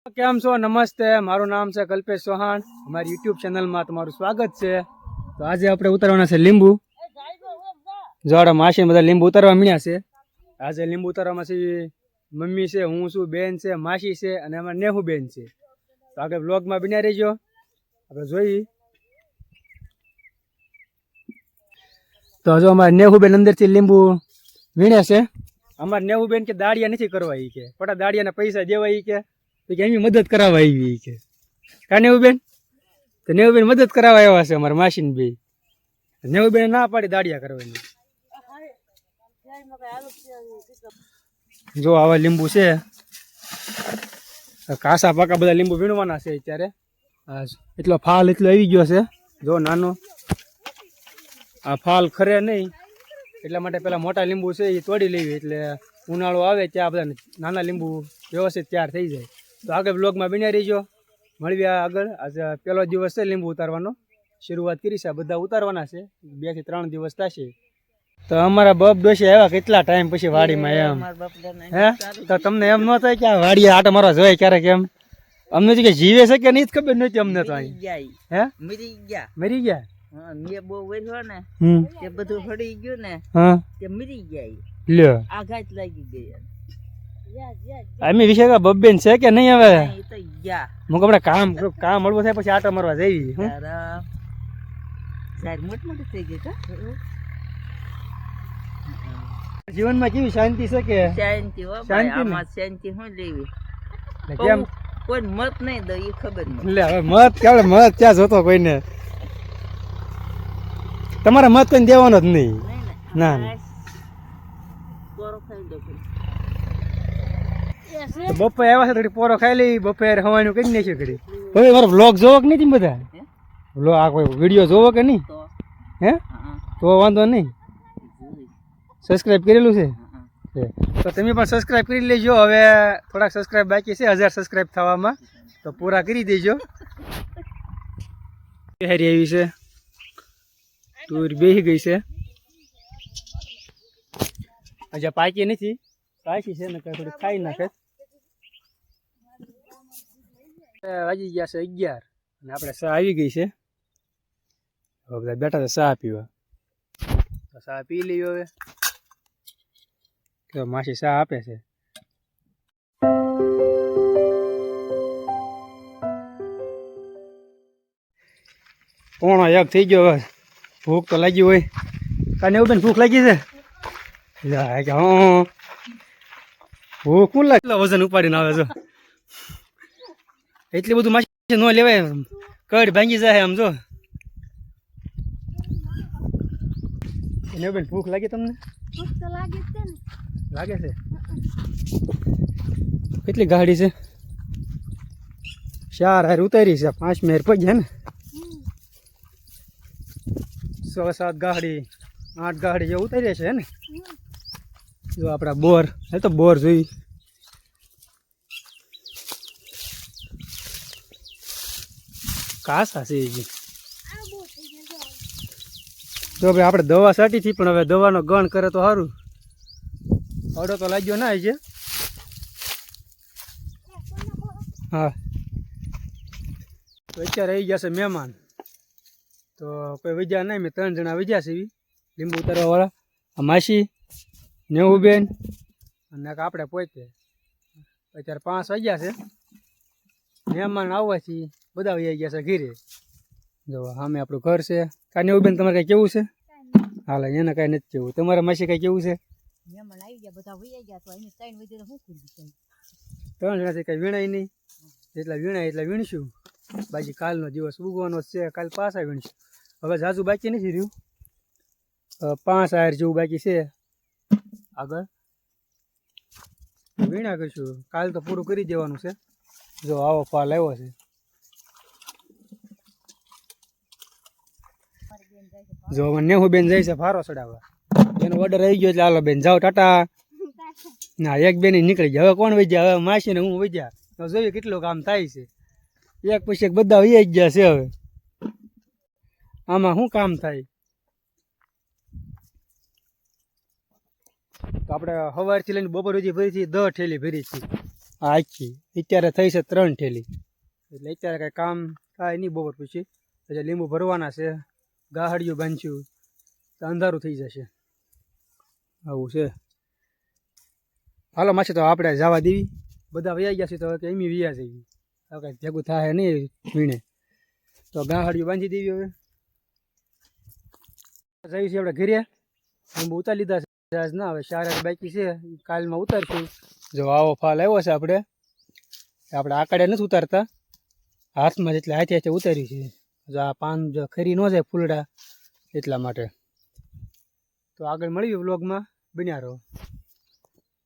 કેમ છો? નમસ્તે, મારું નામ છે કલ્પેશ ચૌહાણ. અમારી યુટ્યુબ ચેનલમાં તમારું સ્વાગત છે. તો આજે આપણે ઉતારવાના છે લીંબુ. જોડે માસી બધા લીંબુ ઉતારવા મળ્યા છે. આજે લીંબુ ઉતારવામાં છે મમ્મી છે, હું છું, બેન છે, માસી છે અને અમારે નેહુ બેન છે. તો આગળ બ્લોગમાં બન્યા રહીજો, આપણે જોઈએ. તો જો અમારે નેહુ બેન અંદરથી લીંબુ વીણે છે. અમારે નેહુ બેન કે દાડિયા નથી કરવા, એ કે ખોટા દાડિયાના પૈસા દેવા, એ કે એમની મદદ કરાવવા આવી કે કા નેહુબેન? તો નેહુબેન મદદ કરાવવા આવ્યા છે અમારા માસીને બે. નેહુબેન ના પાડી દાડિયા કરવાની. જો આવા લીંબુ છે, કાસા પાકા બધા લીંબુ વીણવાના છે અત્યારે. એટલો ફાલ એટલો આવી ગયો છે. જો નાનો આ ફાલ ખરે નહીં, એટલા માટે પેલા મોટા લીંબુ છે એ તોડી લેવી, એટલે ઉનાળો આવે ત્યાં બધા નાના લીંબુ વ્યવસ્થિત તૈયાર થઈ જાય. તો આગળ બ્લોગમાં બન્યા રહીજો, મળીએ આગળ. આજે પહેલો દિવસ છે લીંબુ ઉતારવાનો, શરૂઆત કરી છે. બધા ઉતારવાના છે, 2 થી 3 દિવસ થશે. તો અમારા બપ ડોશી આવ્યા કેટલા ટાઈમ પછી વાડીમાં એમ. હે તો તમને એમ ન થાય કે આ વાડીએ આટો મારવા જોઈએ ક્યારેક? એમ અમને તો કે જીવે છે કે નહીં જ ખબર નથી અમને તો. હે મરી ગયા? મેં બહુ વેઠવા ને તે બધું હળી ગયું ને, તે મરી ગયા. લ્યો આઘાત લાગી ગઈ. અમે વિશે બબ્બેન છે કે નહીં? હવે એ તો ગયા હું હમણાં કામ મળવું થાય પછી આટો મારવા જઈ. મોટી મોટી થઈ ગઈ તો જીવનમાં કેવી શાંતિ છે કે? શાંતિ હો ભાઈ, આમાં શાંતિ શું લેવી? કેમ કોઈ મત નહીં દો એ ખબર નહીં. લે હવે મત કેવડે મત ક્યાં જોતો કોઈને? તમારા મત કોઈને દેવાનો જ નહીં. ના ના, પોરો ખાઈ દો. બપોરે આવ્યા છે, થોડી પોરો ખાઈ લઈ. બપોરે હવાનું કરી નાખ્યું ઘડી. હવે મારો બ્લોગ જોવો કે નહીં બધા? આ કોઈ વિડીયો જોવો કે નહીં? હે તો વાંધો નહીં. સબસ્ક્રાઈબ કરેલું છે તો તમે પણ સબસ્ક્રાઈબ કરી લેજો. હવે થોડાક સબસ્ક્રાઈબ બાકી છે 1000 સબસ્ક્રાઈબ થવામાં, તો પૂરા કરી દેજો. હારી આવી છે, તુર બેસી ગઈ છે. હજી પાકી નથી, પાકી છે ને થોડી ખાઈ નાખે. વાગી ગયા છે 11 અને આપણે ચા આવી ગઈ છે. હવે બધા બેઠા છે ચા પીવા. ચા પી લઈએ હવે. કે માસી ચા આપે છે. પોણો 1 થઈ ગયો. હવે ભૂખ તો લાગી હોય. કાને એવું બેન ભૂખ લાગી છે? ભૂખ કોણ લાગે? વજન ઉપાડીને આવે છો. એટલી બધું માસી ન લેવાય, કડ ભાંગી જાય આમ. જો બેન ભૂખ લાગી તમને? લાગે છે. કેટલી ગાડી છે? 4 હાર ઉતારી છે, 5 મેર પગ્યા ને. 6-7 ગાડી 8 ગાડી જે ઉતારી છે ને. જો આપડા બોર, એ તો બોર જોઈ. કાસા છે જો ભાઈ. આપણે દવા છાંટી હતી, પણ હવે દવાનો ગણ કરે તો સારું. અડો તો લાગ્યો ના છે. હા, તો અત્યારે આવી ગયા છે મહેમાન. તો કોઈ વજ્યા નહીં, મેં 3 જણા વજ્યા છે લીંબુ ઉતારવા વાળા. માસી, નેહુબેન અને આપણે પોતે. અત્યારે 5 વાગ્યા છે. મહેમાન આવવાથી બધા વહી ગયા છે ઘીરે. જો સામે આપણું ઘર છે. કા નેહુબેન તમારે કઈ કેવું છે? હાલ એને કઈ નથી કેવું. તમારા માસી કઈ કેવું છે? મહેમાન આવી ગયા, બધા વહી ગયા, તો અહીં 3 વાગે તો શું કરી? 3 જણાથી કઈ વીણાય નહીં. જેટલા વીણાય એટલા વીણશું. બાકી કાલનો દિવસ ઉગવાનો છે, કાલ પાછા વીણશું. હવે જાજુ બાકી નથી રહ્યું, 5 હાર જેવું બાકી છે. આગળ વીણા કરશું, કાલ તો પૂરું કરી દેવાનું છે. જો આવો ફાલ આવ્યો છે. જો નેહુબેન જાય છે ફારો ચડાવવા. એનો ઓર્ડર આવી ગયો એટલે હાલો બેન જાઓ ટાટા. ના, 1 બેન નીકળી ગયા. હવે કોણ વજ્યા? હવે માસી ને હું વજ્યા. તો જોઈએ કેટલું કામ થાય છે. એક પછી એક બધા વહી જ ગયા છે. હવે આમાં શું કામ થાય? તો આપણે સવારથી લઈને બપોર સુધી ફરીથી 10 ઠેલી ભરી છે. આ આખી અત્યારે થઈ છે 3 ઠેલી, એટલે અત્યારે કાંઈ કામ કાંઈ નહીં બપોર પછી. પછી લીંબુ ભરવાના છે, ગાહડિયું બાંધ્યું તો અંધારું થઈ જશે. આવું છે. હાલો માછી તો આપણે જવા દેવી, બધા વયા ગયા છે તો કે એમ વયા જઈએ, હવે કાંઈ ભેગું થાય નહીં વીણે, તો ગાહડિયું બાંધી દેવી. હવે જઈએ છીએ આપણે ઘરે, લીંબુ ઉતારી લીધા છે આજ ના, હવે 4 બાકી છે, કાલમાં ઉતારશું. જો આવો ફાલ આવ્યો છે, આપણે આકડે નથી ઉતારતા, હાથમાં એટલે હાથે હાથે ઉતારી છે. જો આ પાન જો ખરી ન જાય ફૂલડા, એટલા માટે. તો આગળ મળીએ વ્લોગમાં, બન્યા રહો.